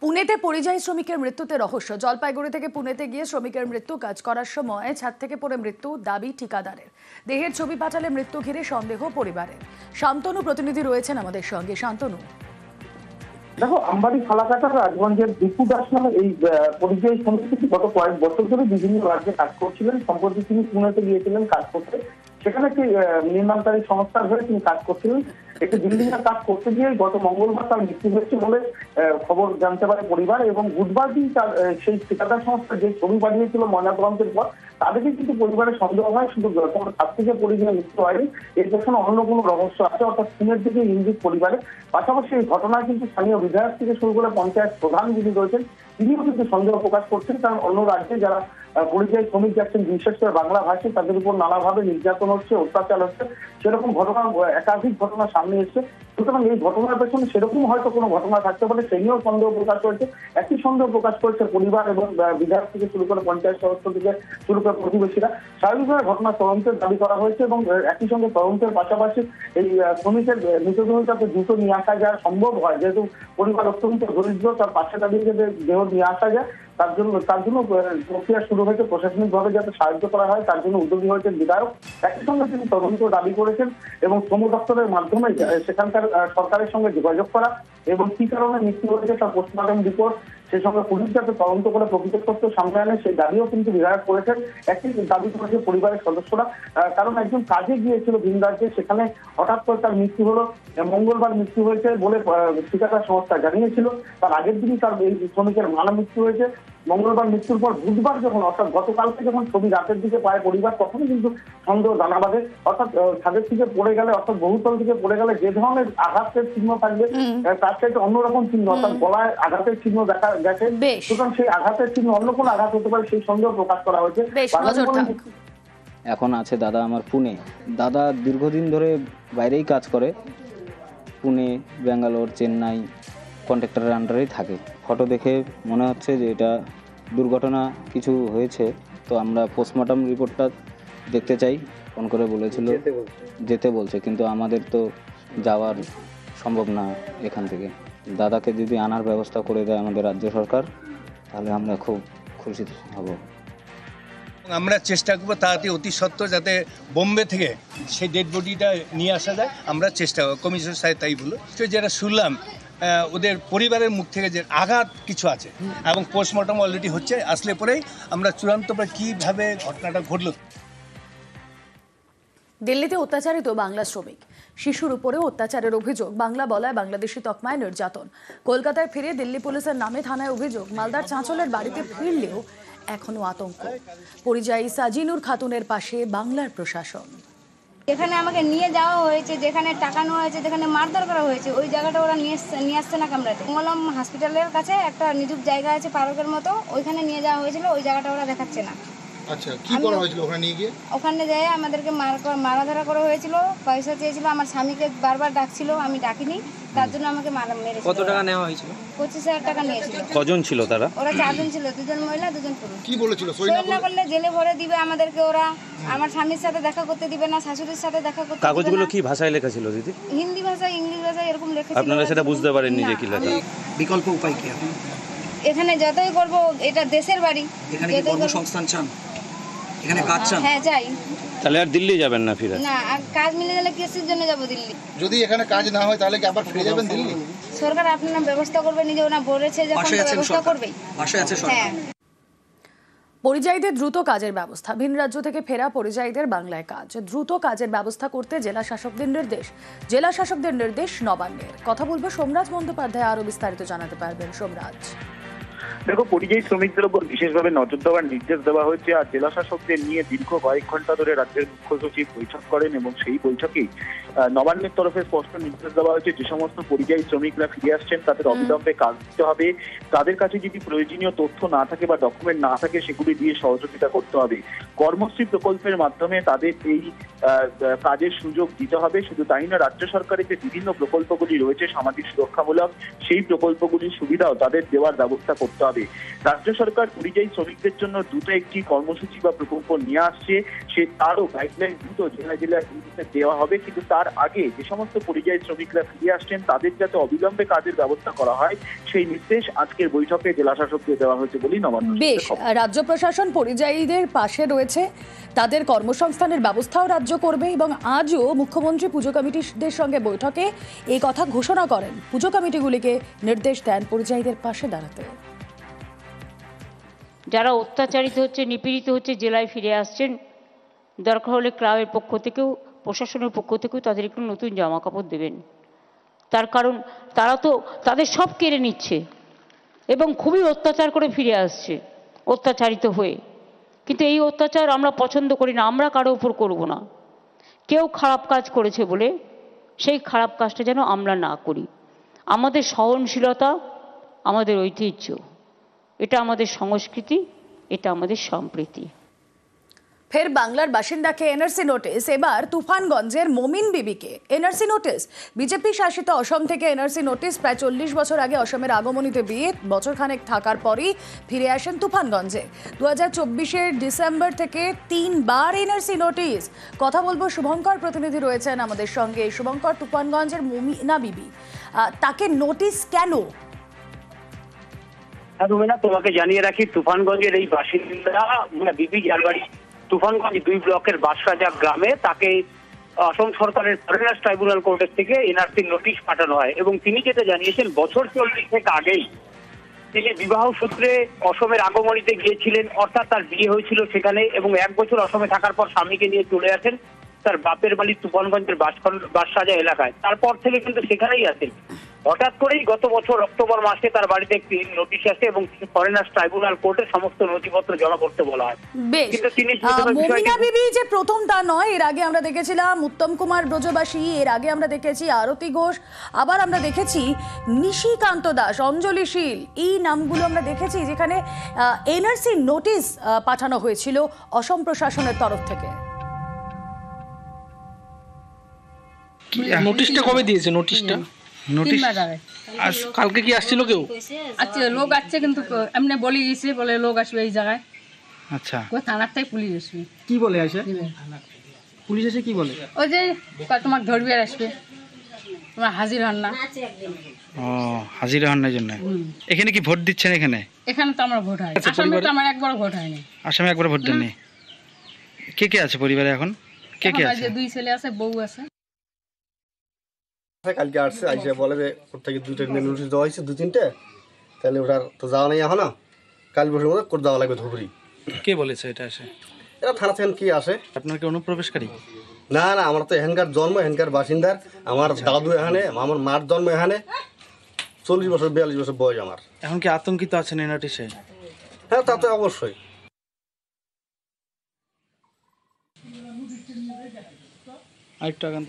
পুনেতে পরিযায়ী শ্রমিকের মৃত্যুতে রহস্য। জলপাইগুড়ি থেকে পুনেতে গিয়ে শ্রমিকের মৃত্যু, কাজ করার সময় ছাদ থেকে পড়ে মৃত্যু, দাবি ঠিকাদারের। দেহের ছবি পাঠালে মৃত্যু ঘিরে সন্দেহ পরিবারের। শান্তনু প্রতিনিধি রয়েছেন আমাদের সঙ্গে। শান্তনু, দেখো, আমবাড়ি ফালাকাটা রাজগঞ্জের দীপু দাস নামে এই পরিযায়ী শ্রমিক গত কয়েক বছর ধরে বিভিন্ন রাজ্যে কাজ করছিলেন। সম্প্রতি তিনি পুনেতে গিয়েছিলেন কাজ করতে। সেখানে একটি নির্মাণকারী সংস্থার হয়ে তিনি কাজ করছিলেন। একটি বিল্ডিং এর কাজ করতে গিয়ে গত মঙ্গলবার তার মৃত্যু হয়েছে বলে খবর জানতে পারে পরিবার। এবং বুধবার দিন তার সেই ঠিকাদার সংস্থা যে ছবি পাঠিয়েছিল ময়নাতদন্তের পর, তাদেরকে কিন্তু পরিবারের সন্দেহ হয় শুধু তার থেকে পরিযায়ী মৃত্যু হয়নি, এর পেছনে অন্য কোনো রহস্য আছে, অর্থাৎ খুনের দিকে ইঙ্গিত পরিবারে। পাশাপাশি এই ঘটনায় কিন্তু স্থানীয় বিধায়ক থেকে শুরু করে পঞ্চায়েত প্রধান যিনি রয়েছেন তিনিও কিন্তু সন্দেহ প্রকাশ করছেন। কারণ অন্য রাজ্যে যারা পরিযায়ী শ্রমিক যাচ্ছেন, বিশেষ করে বাংলা ভাষী, তাদের উপর নানাভাবে নির্যাতন হচ্ছে, অত্যাচার হচ্ছে, সেরকম ঘটনা একাধিক ঘটনা সামনে এসছে। সুতরাং এই ঘটনার পেছনে সেরকম হয়তো কোনো ঘটনা থাকতে পারে, সেই নিয়েও সন্দেহ প্রকাশ করেছে। একই সন্দেহ প্রকাশ করেছে পরিবার এবং বিধায়ক থেকে শুরু করে পঞ্চায়েত সদস্য থেকে শুরু করে প্রতিবেশীরা। স্বাভাবিকভাবে ঘটনার তদন্তের দাবি করা হয়েছে এবং একই সঙ্গে তদন্তের পাশাপাশি এই শ্রমিকের মৃতদেহ যাতে দ্রুত নিয়ে আসা যায় সম্ভব হয়, যেহেতু পরিবার অত্যন্ত দরিদ্র, তার পাশে দাঁড়িয়ে যাতে দেহ নিয়ে আসা যায় তার জন্য প্রক্রিয়া শুরু হয়েছে। প্রশাসনিকভাবে যাতে সাহায্য করা হয় তার জন্য উদ্যোগী হয়েছেন বিধায়ক। একই সঙ্গে তিনি তদন্ত দাবি করেছেন এবং শ্রম দপ্তরের মাধ্যমে সেখানকার সরকারের সঙ্গে যোগাযোগ করা এবং কি কারণে মৃত্যু হয়েছে তার পোস্টমর্টম রিপোর্ট, সেই সঙ্গে পুলিশ যাতে তদন্ত করে প্রকৃত তথ্য সামনে আনে সেই দাবিও কিন্তু বিধায়ক করেছেন। একটি দাবি করেছে পরিবারের সদস্যরা, কারণ একজন কাজে গিয়েছিল ভিন রাজ্যে, সেখানে হঠাৎ করে তার মৃত্যু হলো। মঙ্গলবার মৃত্যু হয়েছে বলে ঠিকাদার সংস্থা জানিয়েছিল, তার আগের দিনই তার এই শ্রমিকের মারা মৃত্যু হয়েছে। মঙ্গলবার মৃত্যুর পর বুধবার যখন, অর্থাৎ গতকালকে যখন ছবি রাতের দিকে পায় পরিবার, তখনই কিন্তু সন্দেহ দানা বাঁধে। অর্থাৎ ছাদের থেকে পড়ে গেলে, অর্থাৎ বহুতল থেকে পড়ে গেলে যে ধরনের আঘাতের চিহ্ন থাকবে তার চাইতে অন্যরকম চিহ্ন, অর্থাৎ গলায় আঘাতের চিহ্ন দেখা গেছে। সুতরাং সেই আঘাতের চিহ্ন অন্য কোনো আঘাত হতে পারে, সেই সন্দেহ প্রকাশ করা হয়েছে। এখন আছে দাদা আমার পুনে। দাদা দীর্ঘদিন ধরে বাইরেই কাজ করে, পুনে, ব্যাঙ্গালোর, চেন্নাই কন্ট্রাক্টরের আন্ডারেই থাকে। ফটো দেখে মনে হচ্ছে যে এটা দুর্ঘটনা কিছু হয়েছে। তো আমরা পোস্টমর্টম রিপোর্টটা দেখতে চাই, ফোন করে বলেছিল যেতে বলছে, কিন্তু আমাদের তো যাওয়ার সম্ভব না এখান থেকে। দাদাকে যদি আনার ব্যবস্থা করে দেয় আমাদের রাজ্য সরকার, তাহলে আমরা খুব খুশি হব। আমরা চেষ্টা করবো তাড়াতাড়ি অতি সত্ত্বর যাতে বোম্বে থেকে সেই ডেড বডিটা নিয়ে আসা যায়। আমরা চেষ্টা করব, কমিশনার সাহেব তাই বললো। যেটা শুনলাম ওদের পরিবারের মুখ থেকে যে আঘাত কিছু আছে এবং পোস্টমর্টম অলরেডি হচ্ছে, আসলে পরেই আমরা চূড়ান্ত কীভাবে ঘটনাটা ঘটল। দিল্লিতে অত্যাচারিত বাংলা শ্রমিক, শিশুর উপরেও অত্যাচারের অভিযোগ, বাংলা বলায় বাংলাদেশি তকমায় নির্যাতন। কলকাতায় ফিরে দিল্লি পুলিশের নামে থানায় অভিযোগ, মালদার চাঁচলের বাড়িতে ফিরলেও এখনো আতঙ্ক। পরিযায়ী সাজিনুর খাতুনের পাশে বাংলার প্রশাসন। এখানে আমাকে নিয়ে যাওয়া হয়েছে, যেখানে টাকা নেওয়া হয়েছে, যেখানে মারধর করা হয়েছে, ওই জায়গাটা ওরা নিয়ে আসছে না কামড়াতে। মঙ্গলম হসপিটালের কাছে একটা নিযুক জায়গা আছে পার্কের মতো, ওইখানে নিয়ে যাওয়া হয়েছিল, ওই জায়গাটা ওরা দেখাচ্ছে না। আচ্ছা, কি করা হয়েছিল ওখানে নিয়ে গিয়ে? ওখানে যেয়ে আমাদেরকে মারাধরা করা হয়েছিল, পয়সা চেয়েছিল, আমার স্বামীকে বারবার ডাকছিল, আমি ডাকিনি, তার জন্য আমাকে মেরেছিল। কত টাকা নেওয়া হয়েছিল? 25,000 টাকা নিয়েছিল। কজন ছিল তারা? ওরা 4 জন ছিল, 2 জন মহিলা 2 জন পুরুষ। কি বলেছিল? সই না করলে জেলে ভরে দিবে আমাদেরকে ওরা, আমার স্বামীর সাথে দেখা করতে দিবে না, শাশুড়ির সাথে দেখা করতে দিবে না। কাগজগুলো কি ভাষায় লেখা ছিল দিদি? হিন্দি ভাষায়, ইংলিশ ভাষায় এরকম লেখা ছিল। আপনারা সেটা বুঝতে পারেননি যে কি লেখা? বিকল্প উপায় কি আপনি? এখানে যতই করব, এটা দেশের বাড়ি, এখানে কি কর্মসংস্থান চান? এখানে কাজ চান? হ্যাঁ চাই। তাহলে আর দিল্লি যাবেন না ফিরে? না, আর কাজ মিলে গেলে কিসের জন্য যাব দিল্লি? যদি এখানে কাজ না হয় তাহলে কি আবার ফিরে যাবেন দিল্লি? সরকার আপনারা ব্যবস্থা করবে, নিজে ওনা বলেছে যখন ব্যবস্থা করবেই। পাশে আছে সরকার। পরিযায়ীদের দ্রুত কাজের ব্যবস্থা, ভিন রাজ্য থেকে ফেরা পরিযায়ীদের বাংলায় কাজ, দ্রুত কাজের ব্যবস্থা করতে জেলা শাসকদের নির্দেশ। জেলা শাসকদের নির্দেশ নবান্নের। কথা বলবো সোমরাজ বন্দ্যোপাধ্যায়, আরো বিস্তারিত জানাতে পারবেন সোমরাজ। দেখো, পরিযায়ী শ্রমিকদের উপর বিশেষভাবে নজর দেওয়ার নির্দেশ দেওয়া হয়েছে। আর জেলা শাসকদের নিয়ে দীর্ঘ কয়েক ঘন্টা ধরে রাজ্যের মুখ্য সচিব বৈঠক করেন এবং সেই বৈঠকেই নবান্নের তরফে স্পষ্ট নির্দেশ দেওয়া হয়েছে যে সমস্ত পরিযায়ী শ্রমিকরা ফিরে আসছেন তাদের অবিলম্বে কাজ দিতে হবে। তাদের কাছে যদি প্রয়োজনীয় তথ্য না থাকে বা ডকুমেন্ট না থাকে সেগুলি দিয়ে সহযোগিতা করতে হবে। কর্মশ্রী প্রকল্পের মাধ্যমে তাদের এই কাজের সুযোগ দিতে হবে। শুধু তাই না, রাজ্য সরকারের যে বিভিন্ন প্রকল্পগুলি রয়েছে সামাজিক সুরক্ষামূলক, সেই প্রকল্পগুলির সুবিধাও তাদের দেওয়ার ব্যবস্থা করতে হবে। রাজ্য সরকার পরিযায়ী শ্রমিকদের জন্য দ্রুত একটি কর্মসূচি বা প্রকল্প নিয়ে আসছে, সে তারও গাইডলাইন দ্রুত জেলা জেলায় দেওয়া হবে। কিন্তু তার আগে যে সমস্ত পরিযায়ী শ্রমিকরা ফিরে আসছেন তাদের যাতে অবিলম্বে কাজের ব্যবস্থা করা হয়, সেই নির্দেশ আজকের বৈঠকে জেলা শাসককে দেওয়া হয়েছে বলেই নবান্ন। বেশ, রাজ্য প্রশাসন পরিযায়ীদের পাশে রয়েছে, তাদের কর্মসংস্থানের ব্যবস্থাও রাজ্য করবে এবং আজও মুখ্যমন্ত্রী পুজো কমিটিদের সঙ্গে বৈঠকে এই কথা ঘোষণা করেন। পুজো কমিটিগুলিকে নির্দেশ দেন পরিযায়ীদের পাশে দাঁড়াতে। যারা অত্যাচারিত হচ্ছে, নিপীড়িত হচ্ছে, জেলায় ফিরে আসছেন, দরকার হলে ক্লাবের পক্ষ থেকেও, প্রশাসনের পক্ষ থেকেও তাদের একটু নতুন জামা কাপড় দেবেন। তার কারণ তারা তো তাদের সব কেড়ে নিচ্ছে এবং খুবই অত্যাচার করে ফিরে আসছে অত্যাচারিত হয়ে। কিন্তু এই অত্যাচার আমরা পছন্দ করি না, আমরা কারো উপর করব না। কেউ খারাপ কাজ করেছে বলে সেই খারাপ কাজটা যেন আমরা না করি। আমাদের সহনশীলতা, আমাদের ঐতিহ্য, এটা আমাদের সংস্কৃতি, এটা আমাদের সম্প্রীতি। ফের বাংলার বাসিন্দাকে এনআরসি নোটিশ, এবার তুফানগঞ্জের মমিন বিবিকে এনআরসি নোটিশ। বিজেপি শাসিত অসম থেকে এনআরসি নোটিশ। প্রায় 40 বছর আগে অসমের আগমনীতে বিয়ে, বছরখানেক থাকার পরই ফিরে আসেন তুফানগঞ্জে। 2024 ডিসেম্বর থেকে 3 বার এনআরসি নোটিশ। কথা বলবো, শুভঙ্কর প্রতিনিধি রয়েছেন আমাদের সঙ্গে। শুভঙ্কর, তুফানগঞ্জের মমিনা বিবি, তাকে নোটিশ কেন? রুমেনা, তোমাকে জানিয়ে রাখি, তুফানগঞ্জের এই বাসিন্দা বিবি যার বাড়ি তুফানগঞ্জ 2 ব্লকের বাসরাজা গ্রামে, তাকে অসম সরকারের ফরেনার্স ট্রাইব্যুনাল কোর্টের থেকে এনআরসি নোটিশ পাঠানো হয় এবং তিনি যেটা জানিয়েছেন, বছর 40 থেকে আগেই তিনি বিবাহ সূত্রে অসমের আগমনীতে গিয়েছিলেন, অর্থাৎ তার বিয়ে হয়েছিল সেখানে এবং 1 বছর অসমে থাকার পর স্বামীকে নিয়ে চলে আসেন তার বাপের বাড়ি তুফানগঞ্জের বাসরাজা এলাকায়। তারপর থেকে কিন্তু সেখানেই আছেন। হঠাৎ করেই গত বছর অক্টোবর মাসে তার বাড়িতে একটি নোটিশ আসে এবং ফরেনার্স ট্রাইব্যুনাল কোর্টে সমস্ত নথিপত্র জমা করতে বলা হয়। কিন্তু তিনি মমিনা বিবি যে প্রথম তা নয়, এর আগে আমরা দেখেছিলাম উত্তম কুমার ব্রজবাসী, এর আগে আমরা দেখেছি আরতি ঘোষ, আবার আমরা দেখেছি নিশিকান্ত দাস, অঞ্জলি শীল, এই নামগুলো আমরা দেখেছি যেখানে এনআরসি নোটিশ পাঠানো হয়েছিল অসম প্রশাসনের তরফ থেকে। নোটিশটা কবে দিয়েছে? নোটিশটা নোটিশ আজ কালকে কি আসছিল কেউ? আচ্ছা, লোক আসছে কিন্তু এমনি বলে গেছে, বলে লোক আসবে এই জায়গায়। আচ্ছা, থানার থেকে পুলিশ আসবে। কি বলে আসে পুলিশ? এসে কি বলে? ওই যে তোমার ধরবে আসবে, তোমার হাজির হন না। ও, হাজির হন না জন্য। এখানে কি ভোট দিচ্ছেন? এখানে তো আমার ভোট হয়, আসামে তো আমার একবার ভোট হয়নি। আসামে একবার ভোট দেননি? কে কে আছে পরিবারে এখন? কে কে আছে? 2 ছেলে আছে, বউ আছে। কালকে আসছে, আইসে বলে যে ওর থেকে 2টা নোটিশ দেওয়া হয়েছে, 2-3টে, তাহলে ওটার তো যাওয়া নেই এখনো, কাল বছর মধ্যে করে দেওয়া লাগবে ধুবড়ি। কে বলেছে এটা? আসে এরা থানা থেকে কি আসে? আপনার কি অনুপ্রবেশকারী? না না, আমার তো এখানকার জন্ম, এখানকার বাসিন্দার। আমার দাদু এখানে, আমার মার জন্ম এখানে। 40 বছর 42 বছর বয়স আমার। এখন কি আতঙ্কিত আছেন এই নোটিশে? হ্যাঁ, তা তো অবশ্যই। আরেকটু আগান।